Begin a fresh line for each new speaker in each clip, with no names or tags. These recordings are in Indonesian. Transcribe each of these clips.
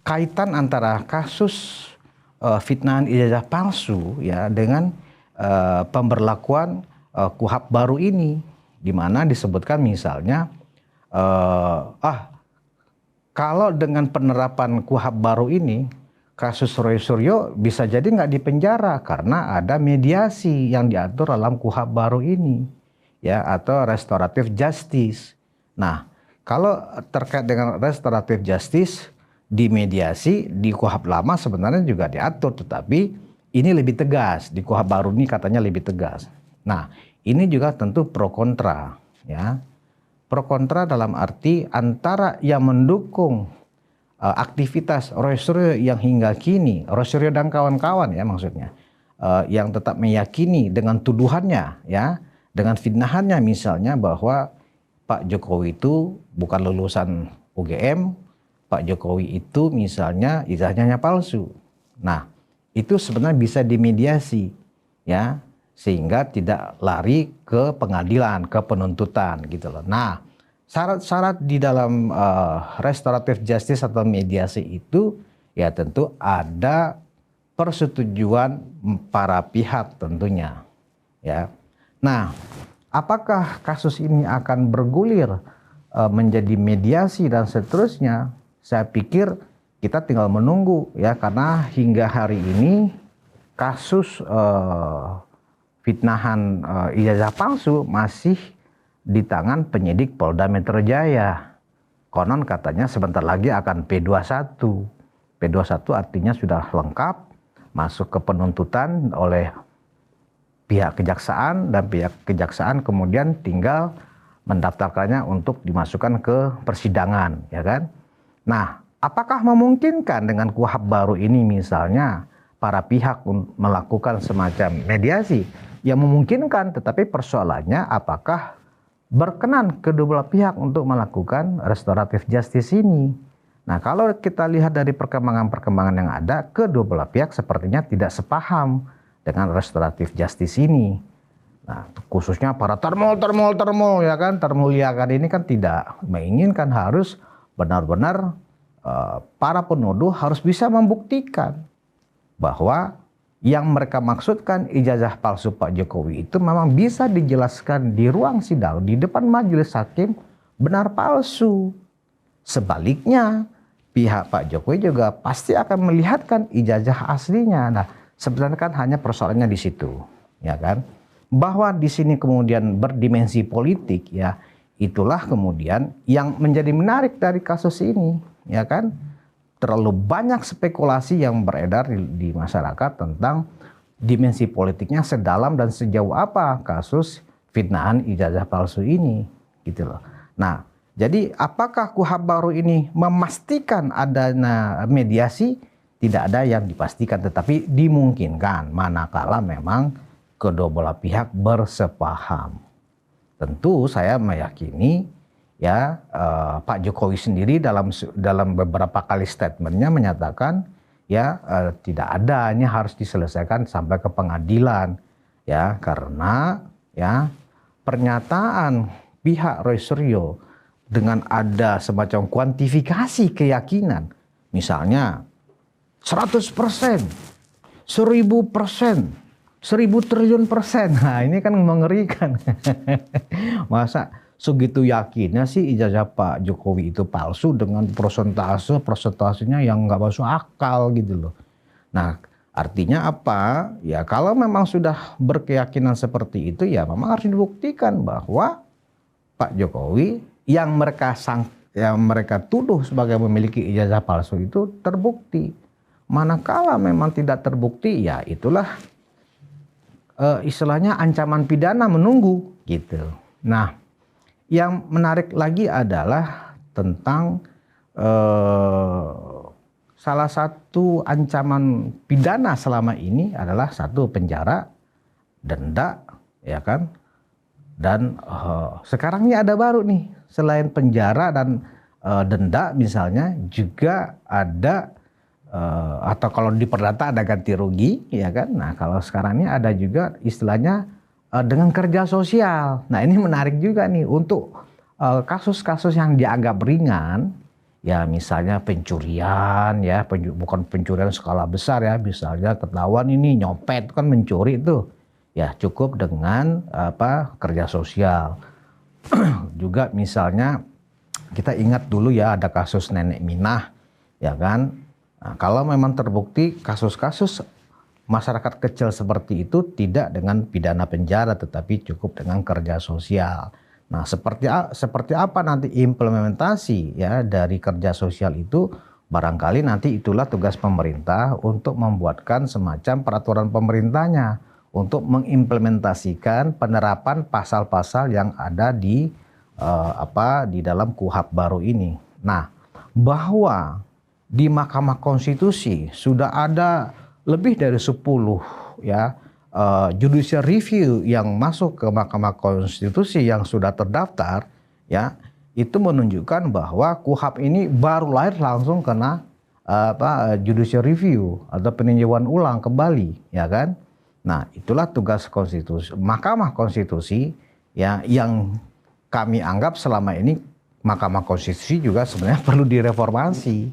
kaitan antara kasus fitnahan ijazah palsu ya dengan pemberlakuan KUHP baru ini, di mana disebutkan misalnya kalau dengan penerapan KUHP baru ini kasus Roy Suryo bisa jadi nggak dipenjara karena ada mediasi yang diatur dalam KUHP baru ini ya, atau restoratif justice. Nah, kalau terkait dengan restoratif justice di mediasi di KUHP lama sebenarnya juga diatur, tetapi ini lebih tegas, di KUHP baru ini katanya lebih tegas. Nah, ini juga tentu pro kontra ya. Pro kontra dalam arti antara yang mendukung aktivitas Roy Suryo yang hingga kini, Roy Suryo dan kawan-kawan ya maksudnya, yang tetap meyakini dengan tuduhannya ya, dengan fitnahannya misalnya bahwa Pak Jokowi itu bukan lulusan UGM, Pak Jokowi itu misalnya ijazahnya palsu. Nah, itu sebenarnya bisa dimediasi ya, sehingga tidak lari ke pengadilan, ke penuntutan gitu loh. Nah, syarat-syarat di dalam restoratif justice atau mediasi itu ya tentu ada persetujuan para pihak tentunya ya. Nah, apakah kasus ini akan bergulir menjadi mediasi dan seterusnya? Saya pikir kita tinggal menunggu ya, karena hingga hari ini kasus fitnahan ijazah palsu masih di tangan penyidik Polda Metro Jaya. Konon katanya sebentar lagi akan P21. P21 artinya sudah lengkap, masuk ke penuntutan oleh pihak kejaksaan, dan pihak kejaksaan kemudian tinggal mendaftarkannya untuk dimasukkan ke persidangan, ya kan? Nah, apakah memungkinkan dengan KUHP baru ini misalnya para pihak melakukan semacam mediasi? Ya memungkinkan, tetapi persoalannya apakah berkenan kedua belah pihak untuk melakukan restoratif justice ini. Nah, kalau kita lihat dari perkembangan-perkembangan yang ada, kedua belah pihak sepertinya tidak sepaham dengan restoratif justice ini. Nah, khususnya para termul ya kan, termuliakan ini kan tidak menginginkan, harus benar-benar para penuduh harus bisa membuktikan bahwa yang mereka maksudkan ijazah palsu Pak Jokowi itu memang bisa dijelaskan di ruang sidang di depan majelis hakim benar palsu. Sebaliknya, pihak Pak Jokowi juga pasti akan melihatkan ijazah aslinya. Nah, sebenarnya kan hanya persoalannya di situ, ya kan? Bahwa di sini kemudian berdimensi politik ya, itulah kemudian yang menjadi menarik dari kasus ini, ya kan? Terlalu banyak spekulasi yang beredar di masyarakat tentang dimensi politiknya sedalam dan sejauh apa kasus fitnahan ijazah palsu ini, gitu loh. Nah, jadi apakah KUHP baru ini memastikan adanya mediasi? Tidak ada yang dipastikan, tetapi dimungkinkan manakala memang kedua belah pihak bersepaham. Tentu saya meyakini ya Pak Jokowi sendiri dalam beberapa kali statementnya menyatakan ya tidak ada, ini harus diselesaikan sampai ke pengadilan ya, karena ya pernyataan pihak Roy Suryo dengan ada semacam kuantifikasi keyakinan, misalnya 100%, 1000%, 1000 triliun persen. Nah, ini kan mengerikan. Masa segitu yakinnya sih ijazah Pak Jokowi itu palsu dengan persentasenya yang nggak masuk akal gitu loh. Nah, artinya apa? Ya kalau memang sudah berkeyakinan seperti itu ya memang harus dibuktikan bahwa Pak Jokowi yang mereka tuduh sebagai memiliki ijazah palsu itu terbukti. Manakala memang tidak terbukti ya itulah istilahnya ancaman pidana menunggu gitu. Nah, yang menarik lagi adalah tentang salah satu ancaman pidana selama ini adalah satu penjara, denda, ya kan? Dan sekarang ini ada baru nih, selain penjara dan denda misalnya juga ada atau kalau di perdata ada ganti rugi, ya kan? Nah, kalau sekarang ini ada juga istilahnya dengan kerja sosial. Nah, ini menarik juga nih untuk kasus-kasus yang dianggap ringan, Ya misalnya pencurian ya, bukan pencurian skala besar ya, misalnya ketahuan ini nyopet kan mencuri itu. Ya cukup dengan kerja sosial. Juga misalnya kita ingat dulu ya ada kasus nenek Minah ya kan. Nah, kalau memang terbukti kasus-kasus masyarakat kecil seperti itu tidak dengan pidana penjara tetapi cukup dengan kerja sosial. Nah, seperti apa nanti implementasi ya dari kerja sosial itu, barangkali nanti itulah tugas pemerintah untuk membuatkan semacam peraturan pemerintahnya untuk mengimplementasikan penerapan pasal-pasal yang ada di di dalam KUHP baru ini. Nah, bahwa di Mahkamah Konstitusi sudah ada lebih dari 10 ya judicial review yang masuk ke Mahkamah Konstitusi yang sudah terdaftar ya, itu menunjukkan bahwa KUHP ini baru lahir langsung kena judicial review atau peninjauan ulang kembali ya kan. Nah, itulah tugas konstitusi Mahkamah Konstitusi ya, yang kami anggap selama ini Mahkamah Konstitusi juga sebenarnya perlu direformasi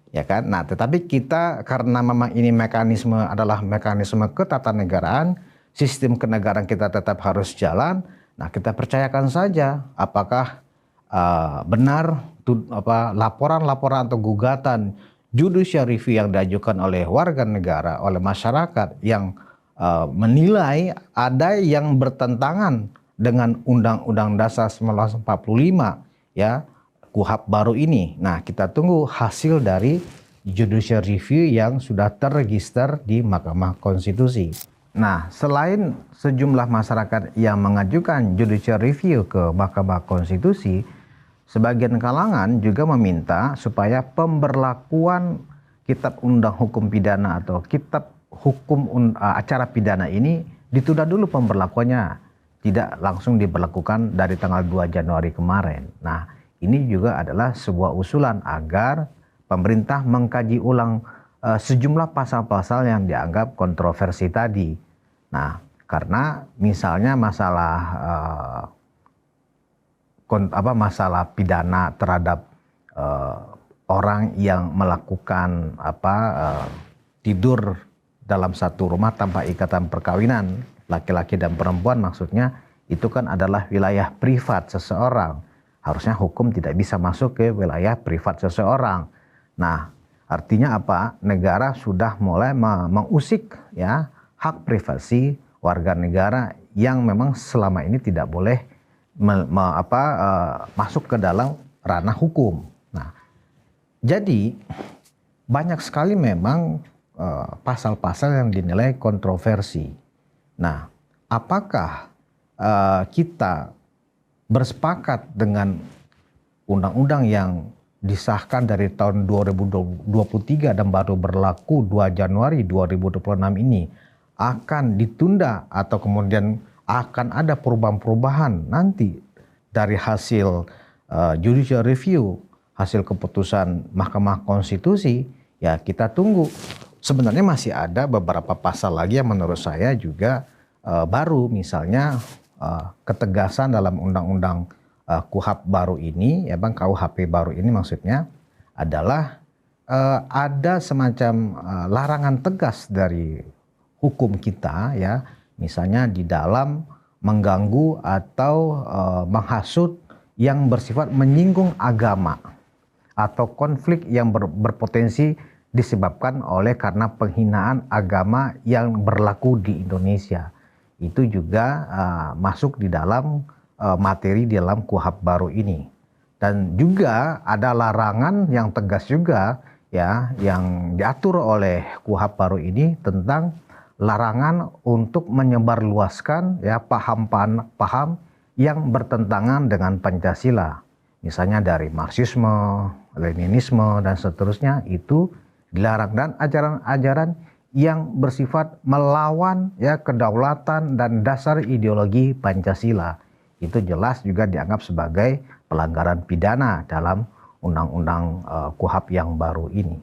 ya kan. Nah, tetapi kita karena memang ini mekanisme adalah mekanisme ketatanegaraan, sistem kenegaraan kita tetap harus jalan. Nah, kita percayakan saja apakah benar laporan-laporan atau gugatan judicial review yang diajukan oleh warga negara, oleh masyarakat yang menilai ada yang bertentangan dengan Undang-Undang Dasar 1945 ya, KUHP baru ini. Nah, kita tunggu hasil dari judicial review yang sudah terregister di Mahkamah Konstitusi. Nah, selain sejumlah masyarakat yang mengajukan judicial review ke Mahkamah Konstitusi, sebagian kalangan juga meminta supaya pemberlakuan Kitab Undang Hukum Pidana atau Kitab Hukum Acara Pidana ini ditunda dulu pemberlakuannya, tidak langsung diberlakukan dari tanggal 2 Januari kemarin. Nah, ini juga adalah sebuah usulan agar pemerintah mengkaji ulang sejumlah pasal-pasal yang dianggap kontroversi tadi. Nah, karena misalnya masalah pidana terhadap orang yang melakukan tidur dalam satu rumah tanpa ikatan perkawinan, laki-laki dan perempuan maksudnya, itu kan adalah wilayah privat seseorang. Harusnya hukum tidak bisa masuk ke wilayah privat seseorang. Nah, artinya apa? Negara sudah mulai mengusik ya hak privasi warga negara yang memang selama ini tidak boleh masuk ke dalam ranah hukum. Nah, jadi banyak sekali memang pasal-pasal yang dinilai kontroversi. Nah, apakah kita bersepakat dengan undang-undang yang disahkan dari tahun 2023 dan baru berlaku 2 Januari 2026 ini akan ditunda atau kemudian akan ada perubahan-perubahan nanti dari hasil judicial review, hasil keputusan Mahkamah Konstitusi, ya kita tunggu. Sebenarnya masih ada beberapa pasal lagi yang menurut saya juga baru, misalnya ketegasan dalam undang-undang KUHP baru ini, ya Bang, KUHP baru ini maksudnya adalah ada semacam larangan tegas dari hukum kita ya, misalnya di dalam mengganggu atau menghasut yang bersifat menyinggung agama atau konflik yang berpotensi disebabkan oleh karena penghinaan agama yang berlaku di Indonesia. Itu juga masuk di dalam materi di dalam KUHP baru ini. Dan juga ada larangan yang tegas juga ya yang diatur oleh KUHP baru ini tentang larangan untuk menyebarluaskan ya paham yang bertentangan dengan Pancasila. Misalnya dari Marxisme, Leninisme dan seterusnya itu dilarang, dan ajaran-ajaran yang bersifat melawan ya kedaulatan dan dasar ideologi Pancasila. Itu jelas juga dianggap sebagai pelanggaran pidana dalam undang-undang KUHP yang baru ini.